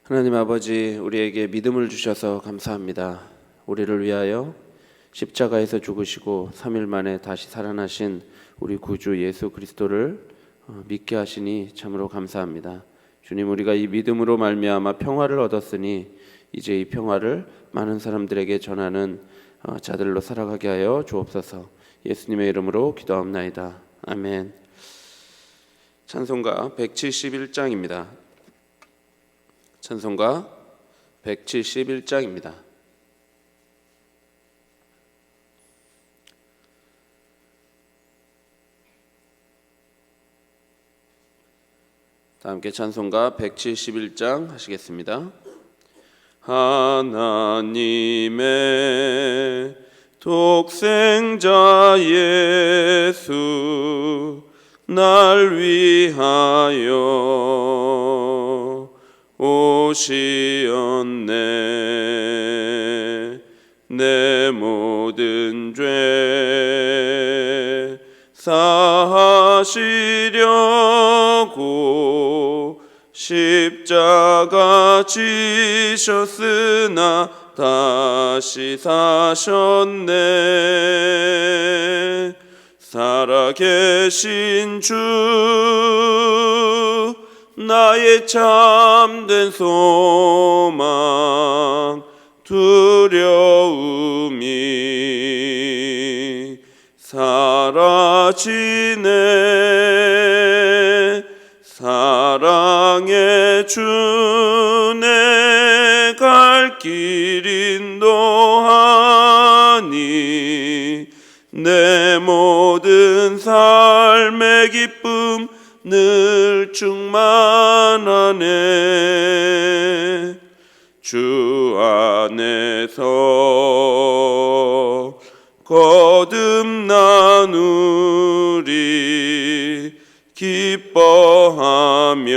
하나님 아버지, 우리에게 믿음을 주셔서 감사합니다. 우리를 위하여 십자가에서 죽으시고 3일 만에 다시 살아나신 우리 구주 예수 그리스도를 믿게 하시니 참으로 감사합니다. 주님, 우리가 이 믿음으로 말미암아 평화를 얻었으니 이제 이 평화를 많은 사람들에게 전하는 자들로 살아가게 하여 주옵소서. 예수님의 이름으로 기도합나이다. 아멘. 찬송가 171장입니다. 찬송가 171장입니다. 다 함께 찬송가 171장 하시겠습니다. 하나님의 독생자 예수 날 위하여 오시었네. 내 모든 죄 사하시려고 십자가 지셨으나 다시 사셨네. 살아계신 주 나의 참된 소망 두려움이 사라지네. 사랑의 주 내 갈 길 인도하니 내 모든 삶의 기쁨 늘 충만하네. 주 안에서 거듭나누리 기뻐하며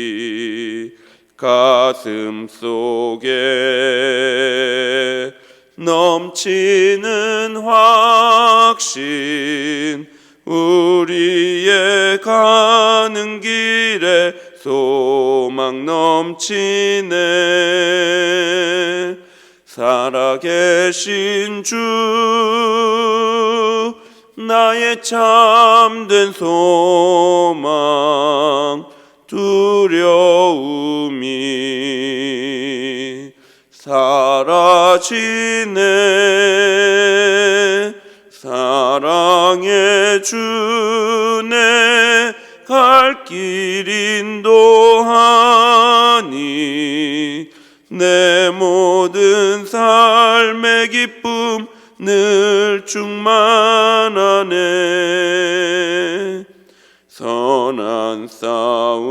찬양하리. 가슴 속에 넘치는 확신 우리의 가는 길에 소망 넘치네. 살아계신 주 나의 참된 소망 두려움이 사라지네. 사랑의 주 내 갈 길 인도하니 내 모든 삶의 기쁨 늘 충만하네. 선한 싸움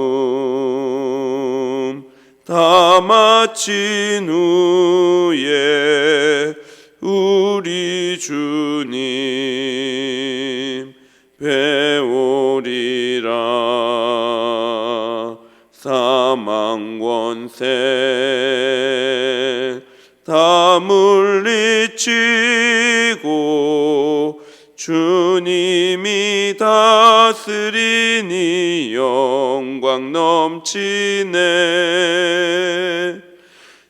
다 마친 후에 우리 주님 배우리라. 사망 권세 다 물리치고 주님이 다스리니 영광 넘치네.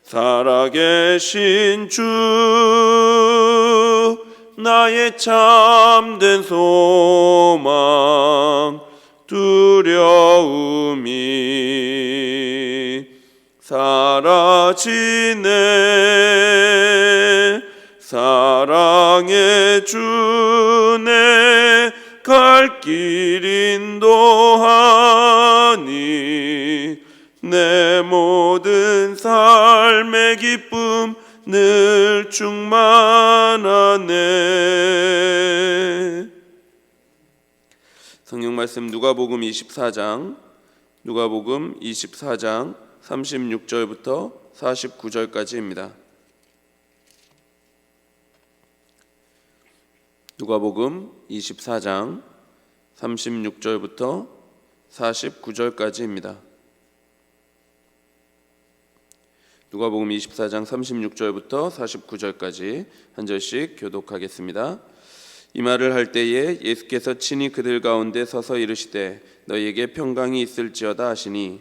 살아계신 주 나의 참된 소망 두려움이 사라지네. 사랑의 주 내 갈 길 인도하니 내 모든 삶의 기쁨 늘 충만하네. 성경 말씀 누가복음 24장 36절부터 49절까지입니다. 누가복음 24장 36절부터 49절까지입니다. 누가복음 24장 36절부터 49절까지 한 절씩 교독하겠습니다. 이 말을 할 때에 예수께서 친히 그들 가운데 서서 이르시되 너희에게 평강이 있을지어다 하시니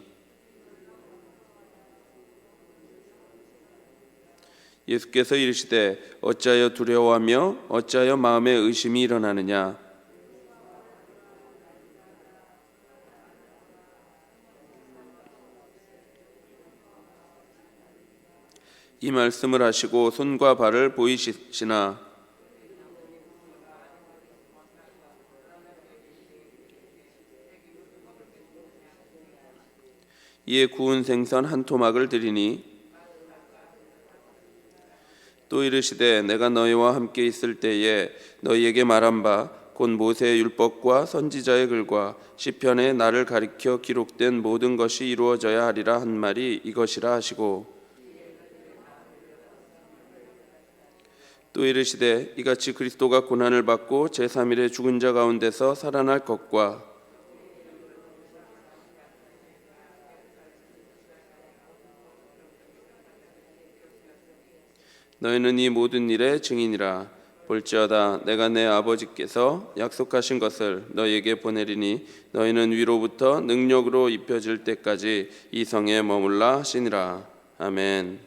예수께서 이르시되 어찌하여 두려워하며 어찌하여 마음에 의심이 일어나느냐. 이 말씀을 하시고 손과 발을 보이시나 이에 구운 생선 한 토막을 드리니 또 이르시되 내가 너희와 함께 있을 때에 너희에게 말한 바 곧 모세의 율법과 선지자의 글과 시편에 나를 가리켜 기록된 모든 것이 이루어져야 하리라 한 말이 이것이라 하시고 또 이르시되 이같이 그리스도가 고난을 받고 제3일에 죽은 자 가운데서 살아날 것과 너희는 이 모든 일의 증인이라. 볼지어다 내가 내 아버지께서 약속하신 것을 너희에게 보내리니 너희는 위로부터 능력으로 입혀질 때까지 이 성에 머물라 하시니라. 아멘.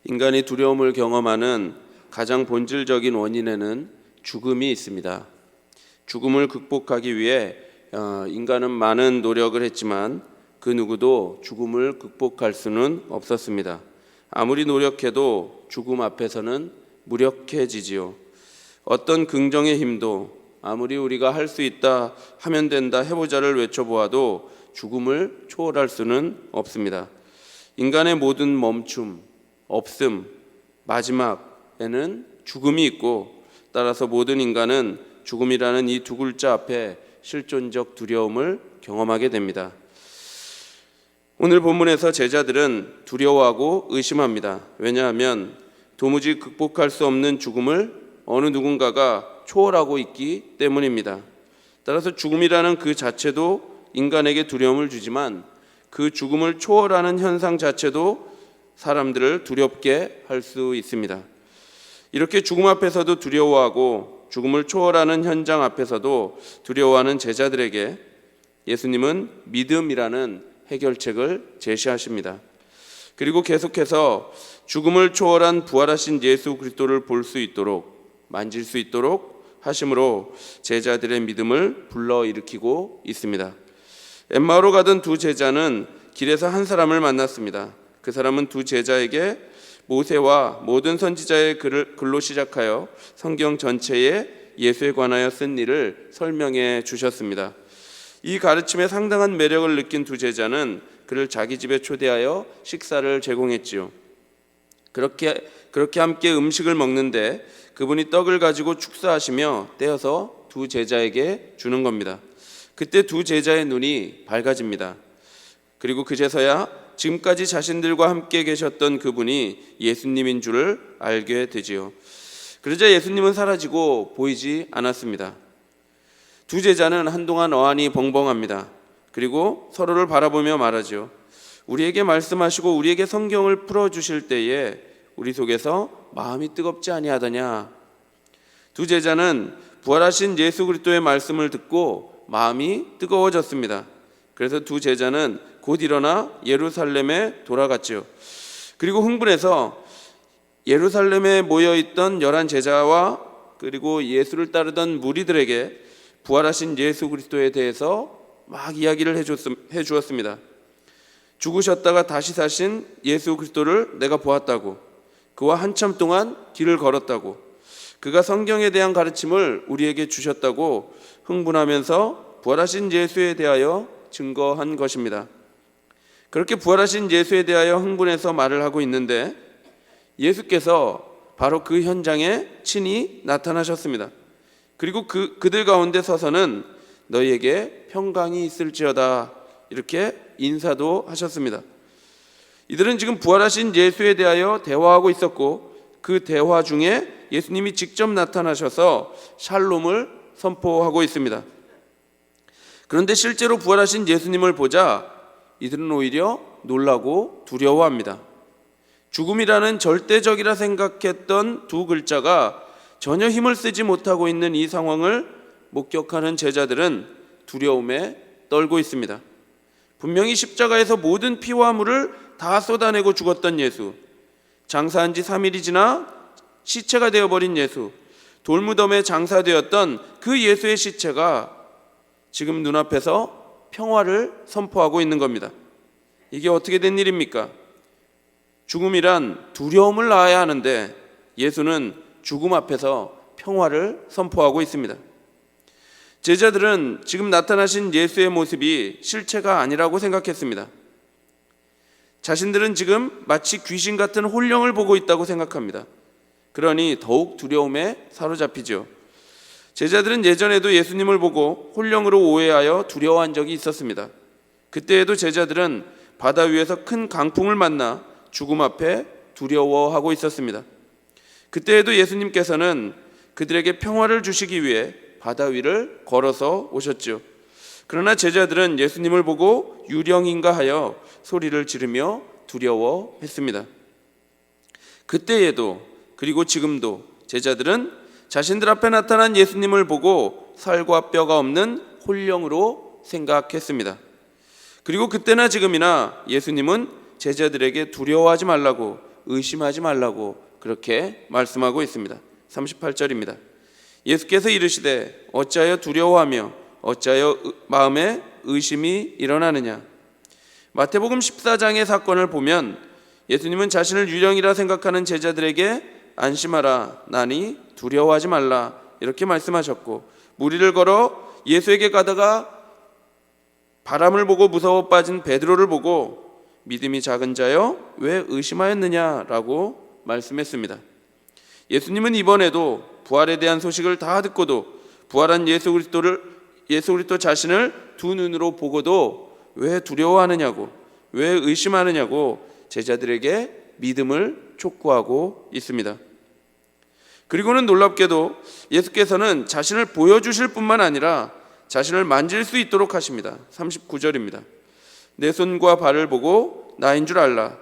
인간이 두려움을 경험하는 가장 본질적인 원인에는 죽음이 있습니다. 죽음을 극복하기 위해 인간은 많은 노력을 했지만 그 누구도 죽음을 극복할 수는 없었습니다. 아무리 노력해도 죽음 앞에서는 무력해지지요. 어떤 긍정의 힘도 아무리 우리가 할 수 있다, 하면 된다, 해보자를 외쳐보아도 죽음을 초월할 수는 없습니다. 인간의 모든 멈춤, 없음, 마지막에는 죽음이 있고 따라서 모든 인간은 죽음이라는 이 두 글자 앞에 실존적 두려움을 경험하게 됩니다. 오늘 본문에서 제자들은 두려워하고 의심합니다. 왜냐하면 도무지 극복할 수 없는 죽음을 어느 누군가가 초월하고 있기 때문입니다. 따라서 죽음이라는 그 자체도 인간에게 두려움을 주지만 그 죽음을 초월하는 현상 자체도 사람들을 두렵게 할 수 있습니다. 이렇게 죽음 앞에서도 두려워하고 죽음을 초월하는 현장 앞에서도 두려워하는 제자들에게 예수님은 믿음이라는 해결책을 제시하십니다. 그리고 계속해서 죽음을 초월한 부활하신 예수 그리스도를 볼 수 있도록, 만질 수 있도록 하심으로 제자들의 믿음을 불러일으키고 있습니다. 엠마오로 가던 두 제자는 길에서 한 사람을 만났습니다. 그 사람은 두 제자에게 모세와 모든 선지자의 글로 시작하여 성경 전체에 예수에 관하여 쓴 일을 설명해 주셨습니다. 이 가르침에 상당한 매력을 느낀 두 제자는 그를 자기 집에 초대하여 식사를 제공했지요. 그렇게 함께 음식을 먹는데 그분이 떡을 가지고 축사하시며 떼어서 두 제자에게 주는 겁니다. 그때 두 제자의 눈이 밝아집니다. 그리고 그제서야 지금까지 자신들과 함께 계셨던 그분이 예수님인 줄을 알게 되지요. 그러자 예수님은 사라지고 보이지 않았습니다. 두 제자는 한동안 어안이 벙벙합니다. 그리고 서로를 바라보며 말하죠. 우리에게 말씀하시고 우리에게 성경을 풀어주실 때에 우리 속에서 마음이 뜨겁지 아니하더냐. 두 제자는 부활하신 예수 그리스도의 말씀을 듣고 마음이 뜨거워졌습니다. 그래서 두 제자는 곧 일어나 예루살렘에 돌아갔지요. 그리고 흥분해서 예루살렘에 모여있던 11 제자와 그리고 예수를 따르던 무리들에게 부활하신 예수 그리스도에 대해서 막 이야기를 해주었습니다. 죽으셨다가 다시 사신 예수 그리스도를 내가 보았다고, 그와 한참 동안 길을 걸었다고, 그가 성경에 대한 가르침을 우리에게 주셨다고 흥분하면서 부활하신 예수에 대하여 증거한 것입니다. 그렇게 부활하신 예수에 대하여 흥분해서 말을 하고 있는데 예수께서 바로 그 현장에 친히 나타나셨습니다. 그리고 그들 가운데 서서는 너희에게 평강이 있을지어다 이렇게 인사도 하셨습니다. 이들은 지금 부활하신 예수에 대하여 대화하고 있었고 그 대화 중에 예수님이 직접 나타나셔서 샬롬을 선포하고 있습니다. 그런데 실제로 부활하신 예수님을 보자 이들은 오히려 놀라고 두려워합니다. 죽음이라는 절대적이라 생각했던 두 글자가 전혀 힘을 쓰지 못하고 있는 이 상황을 목격하는 제자들은 두려움에 떨고 있습니다. 분명히 십자가에서 모든 피와 물을 다 쏟아내고 죽었던 예수, 장사한 지 3일이 지나 시체가 되어버린 예수, 돌무덤에 장사되었던 그 예수의 시체가 지금 눈앞에서 평화를 선포하고 있는 겁니다. 이게 어떻게 된 일입니까? 죽음이란 두려움을 낳아야 하는데 예수는 죽음 앞에서 평화를 선포하고 있습니다. 제자들은 지금 나타나신 예수의 모습이 실체가 아니라고 생각했습니다. 자신들은 지금 마치 귀신 같은 혼령을 보고 있다고 생각합니다. 그러니 더욱 두려움에 사로잡히죠. 제자들은 예전에도 예수님을 보고 혼령으로 오해하여 두려워한 적이 있었습니다. 그때에도 제자들은 바다 위에서 큰 강풍을 만나 죽음 앞에 두려워하고 있었습니다. 그때에도 예수님께서는 그들에게 평화를 주시기 위해 바다 위를 걸어서 오셨죠. 그러나 제자들은 예수님을 보고 유령인가 하여 소리를 지르며 두려워했습니다. 그때에도 그리고 지금도 제자들은 자신들 앞에 나타난 예수님을 보고 살과 뼈가 없는 혼령으로 생각했습니다. 그리고 그때나 지금이나 예수님은 제자들에게 두려워하지 말라고, 의심하지 말라고 그렇게 말씀하고 있습니다. 38절입니다. 예수께서 이르시되 어찌하여 두려워하며 어찌하여 마음에 의심이 일어나느냐. 마태복음 14장의 사건을 보면 예수님은 자신을 유령이라 생각하는 제자들에게 안심하라, 나니 두려워하지 말라 이렇게 말씀하셨고, 무리를 걸어 예수에게 가다가 바람을 보고 무서워 빠진 베드로를 보고 믿음이 작은 자여 왜 의심하였느냐라고 말씀했습니다. 예수님은 이번에도 부활에 대한 소식을 다 듣고도 부활한 예수 그리스도 자신을 두 눈으로 보고도 왜 두려워하느냐고, 왜 의심하느냐고 제자들에게 믿음을 촉구하고 있습니다. 그리고는 놀랍게도 예수께서는 자신을 보여주실 뿐만 아니라 자신을 만질 수 있도록 하십니다. 39절입니다. 내 손과 발을 보고 나인 줄 알라.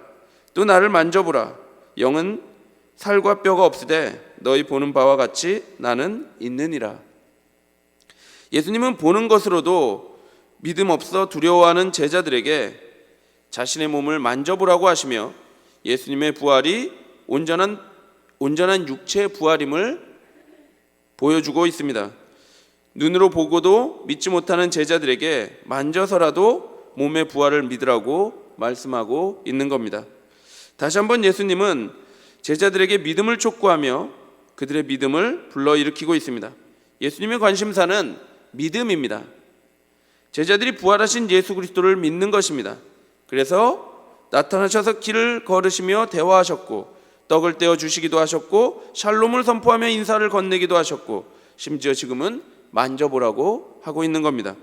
또 나를 만져보라. 영은 살과 뼈가 없으되 너희 보는 바와 같이 나는 있느니라. 예수님은 보는 것으로도 믿음 없어 두려워하는 제자들에게 자신의 몸을 만져보라고 하시며 예수님의 부활이 온전한 육체의 부활임을 보여주고 있습니다. 눈으로 보고도 믿지 못하는 제자들에게 만져서라도 몸의 부활을 믿으라고 말씀하고 있는 겁니다. 다시 한번 예수님은 제자들에게 믿음을 촉구하며 그들의 믿음을 불러일으키고 있습니다. 예수님의 관심사는 믿음입니다. 제자들이 부활하신 예수 그리스도를 믿는 것입니다. 그래서 나타나셔서 길을 걸으시며 대화하셨고 떡을 떼어 주시기도 하셨고 샬롬을 선포하며 인사를 건네기도 하셨고 심지어 지금은 만져보라고 하고 있는 겁니다.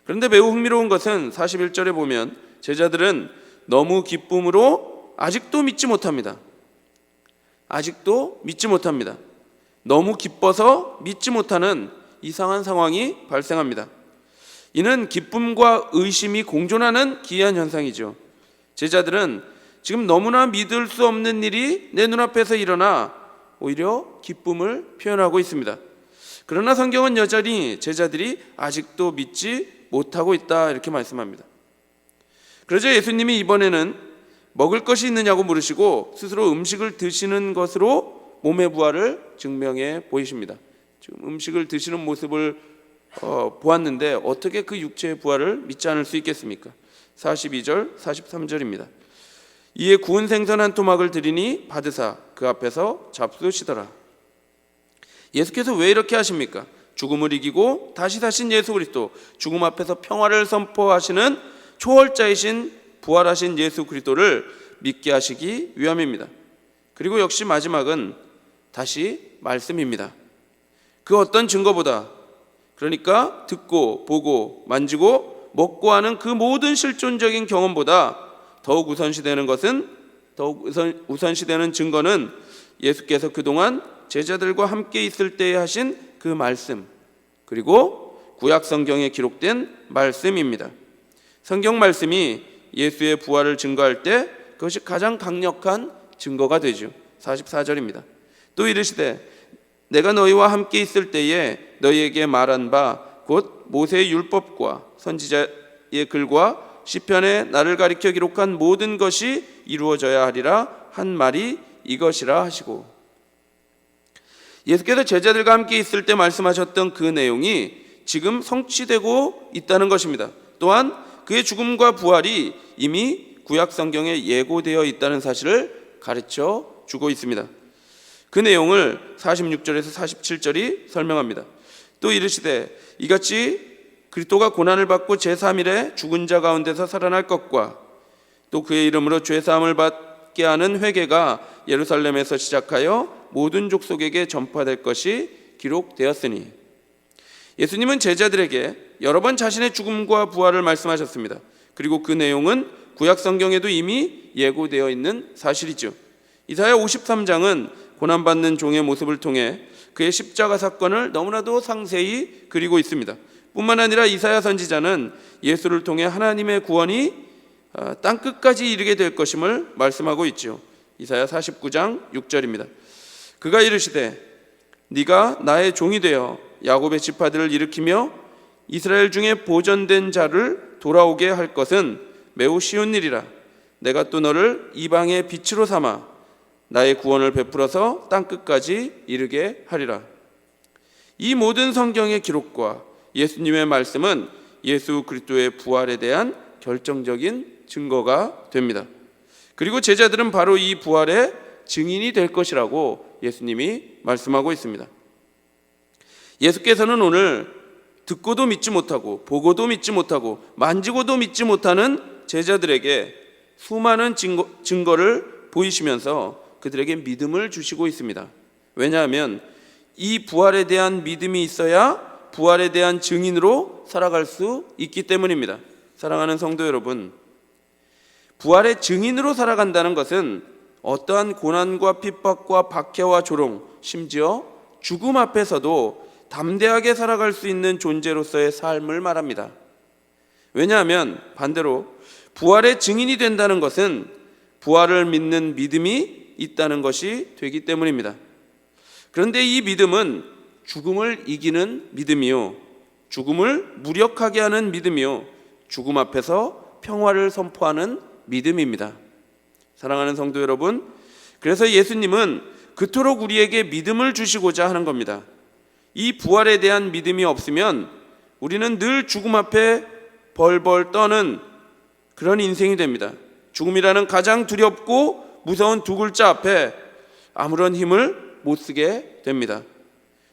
그런데 매우 흥미로운 것은 41절에 보면 제자들은 너무 기쁨으로 아직도 믿지 못합니다. 너무 기뻐서 믿지 못하는 이상한 상황이 발생합니다. 이는 기쁨과 의심이 공존하는 기이한 현상이죠. 제자들은 지금 너무나 믿을 수 없는 일이 내 눈앞에서 일어나 오히려 기쁨을 표현하고 있습니다. 그러나 성경은 여전히 제자들이 아직도 믿지 못하고 있다 이렇게 말씀합니다. 그러자 예수님이 이번에는 먹을 것이 있느냐고 물으시고 스스로 음식을 드시는 것으로 몸의 부활을 증명해 보이십니다. 지금 음식을 드시는 모습을 보았는데 어떻게 그 육체의 부활을 믿지 않을 수 있겠습니까? 42절 43절입니다. 이에 구운 생선 한 토막을 드리니 받으사 그 앞에서 잡수시더라. 예수께서 왜 이렇게 하십니까? 죽음을 이기고 다시 사신 예수 그리스도, 죽음 앞에서 평화를 선포하시는 초월자이신 부활하신 예수 그리스도를 믿게 하시기 위함입니다. 그리고 역시 마지막은 다시 말씀입니다. 그 어떤 증거보다, 그러니까 듣고 보고 만지고 먹고 하는 그 모든 실존적인 경험보다 더욱 우선시되는 증거는 예수께서 그동안 제자들과 함께 있을 때에 하신 그 말씀, 그리고 구약 성경에 기록된 말씀입니다. 성경 말씀이 예수의 부활을 증거할 때 그것이 가장 강력한 증거가 되죠. 44절입니다. 또 이르시되 내가 너희와 함께 있을 때에 너희에게 말한 바 곧 모세의 율법과 선지자의 글과 시편에 나를 가리켜 기록한 모든 것이 이루어져야 하리라 한 말이 이것이라 하시고, 예수께서 제자들과 함께 있을 때 말씀하셨던 그 내용이 지금 성취되고 있다는 것입니다. 또한 그의 죽음과 부활이 이미 구약 성경에 예고되어 있다는 사실을 가르쳐 주고 있습니다. 그 내용을 46절에서 47절이 설명합니다. 또 이르시되 이같이 그리스도가 고난을 받고 제3일에 죽은 자 가운데서 살아날 것과 또 그의 이름으로 죄사함을 받게 하는 회개가 예루살렘에서 시작하여 모든 족속에게 전파될 것이 기록되었으니, 예수님은 제자들에게 여러 번 자신의 죽음과 부활을 말씀하셨습니다. 그리고 그 내용은 구약 성경에도 이미 예고되어 있는 사실이죠. 이사야 53장은 고난받는 종의 모습을 통해 그의 십자가 사건을 너무나도 상세히 그리고 있습니다. 뿐만 아니라 이사야 선지자는 예수를 통해 하나님의 구원이 땅끝까지 이르게 될 것임을 말씀하고 있죠. 이사야 49장 6절입니다. 그가 이르시되 네가 나의 종이 되어 야곱의 지파들을 일으키며 이스라엘 중에 보존된 자를 돌아오게 할 것은 매우 쉬운 일이라. 내가 또 너를 이방의 빛으로 삼아 나의 구원을 베풀어서 땅끝까지 이르게 하리라. 이 모든 성경의 기록과 예수님의 말씀은 예수 그리스도의 부활에 대한 결정적인 증거가 됩니다. 그리고 제자들은 바로 이 부활의 증인이 될 것이라고 예수님이 말씀하고 있습니다. 예수께서는 오늘 듣고도 믿지 못하고 보고도 믿지 못하고 만지고도 믿지 못하는 제자들에게 수많은 증거를 보이시면서 그들에게 믿음을 주시고 있습니다. 왜냐하면 이 부활에 대한 믿음이 있어야 부활에 대한 증인으로 살아갈 수 있기 때문입니다. 사랑하는 성도 여러분, 부활의 증인으로 살아간다는 것은 어떠한 고난과 핍박과 박해와 조롱, 심지어 죽음 앞에서도 담대하게 살아갈 수 있는 존재로서의 삶을 말합니다. 왜냐하면 반대로 부활의 증인이 된다는 것은 부활을 믿는 믿음이 있다는 것이 되기 때문입니다. 그런데 이 믿음은 죽음을 이기는 믿음이요, 죽음을 무력하게 하는 믿음이요, 죽음 앞에서 평화를 선포하는 믿음입니다. 사랑하는 성도 여러분, 그래서 예수님은 그토록 우리에게 믿음을 주시고자 하는 겁니다. 이 부활에 대한 믿음이 없으면 우리는 늘 죽음 앞에 벌벌 떠는 그런 인생이 됩니다. 죽음이라는 가장 두렵고 무서운 두 글자 앞에 아무런 힘을 못 쓰게 됩니다.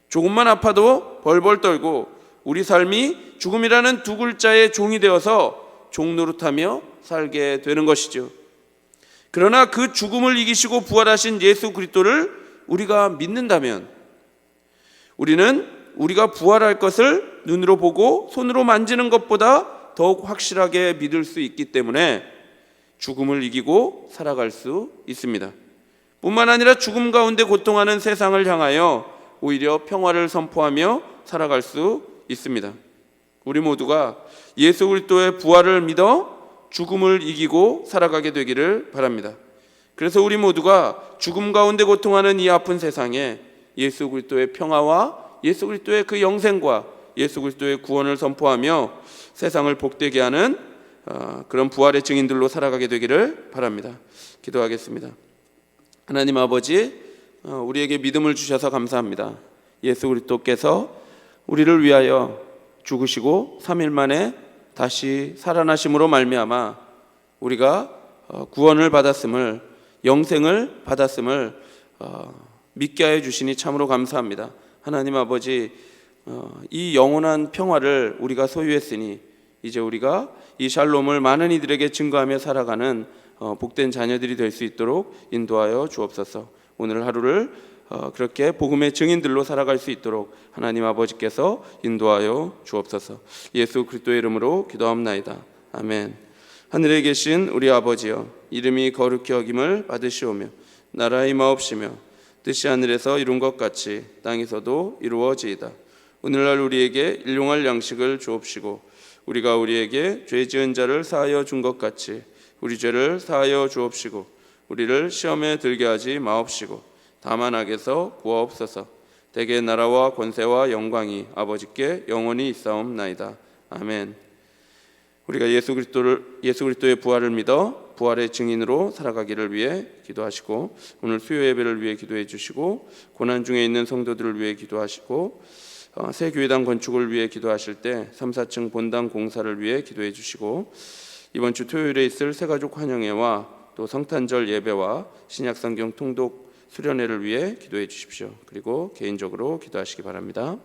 조금만 아파도 벌벌 떨고 우리 삶이 죽음이라는 두 글자의 종이 되어서 종노릇하며 살게 되는 것이죠. 그러나 그 죽음을 이기시고 부활하신 예수 그리스도를 우리가 믿는다면 우리는 우리가 부활할 것을 눈으로 보고 손으로 만지는 것보다 더욱 확실하게 믿을 수 있기 때문에 죽음을 이기고 살아갈 수 있습니다. 뿐만 아니라 죽음 가운데 고통하는 세상을 향하여 오히려 평화를 선포하며 살아갈 수 있습니다. 우리 모두가 예수 그리스도의 부활을 믿어 죽음을 이기고 살아가게 되기를 바랍니다. 그래서 우리 모두가 죽음 가운데 고통하는 이 아픈 세상에 예수 그리스도의 평화와 예수 그리스도의 그 영생과 예수 그리스도의 구원을 선포하며 세상을 복되게 하는 그런 부활의 증인들로 살아가게 되기를 바랍니다. 기도하겠습니다. 하나님 아버지, 우리에게 믿음을 주셔서 감사합니다. 예수 그리스도께서 우리를 위하여 죽으시고 3일 만에 다시 살아나심으로 말미암아 우리가 구원을 받았음을, 영생을 받았음을 믿게 하여 주시니 참으로 감사합니다. 하나님 아버지, 이 영원한 평화를 우리가 소유했으니 이제 우리가 이 샬롬을 많은 이들에게 증거하며 살아가는 복된 자녀들이 될 수 있도록 인도하여 주옵소서. 오늘 하루를 그렇게 복음의 증인들로 살아갈 수 있도록 하나님 아버지께서 인도하여 주옵소서. 예수 그리스도의 이름으로 기도합나이다. 아멘. 하늘에 계신 우리 아버지여, 이름이 거룩히 여김을 받으시오며 나라의 마옵시며 뜻이 하늘에서 이룬 것 같이 땅에서도 이루어지이다. 오늘날 우리에게 일용할 양식을 주옵시고 우리가 우리에게 죄 지은 자를 사하여 준 것 같이 우리 죄를 사하여 주옵시고 우리를 시험에 들게 하지 마옵시고 다만 악에서 구하옵소서. 대개 나라와 권세와 영광이 아버지께 영원히 있사옵나이다. 아멘. 우리가 예수 그리스도의 부활을 믿어 부활의 증인으로 살아가기를 위해 기도하시고, 오늘 수요 예배를 위해 기도해 주시고, 고난 중에 있는 성도들을 위해 기도하시고, 새 교회당 건축을 위해 기도하실 때 3, 4층 본당 공사를 위해 기도해 주시고, 이번 주 토요일에 있을 새가족 환영회와 또 성탄절 예배와 신약성경 통독 수련회를 위해 기도해 주십시오. 그리고 개인적으로 기도하시기 바랍니다.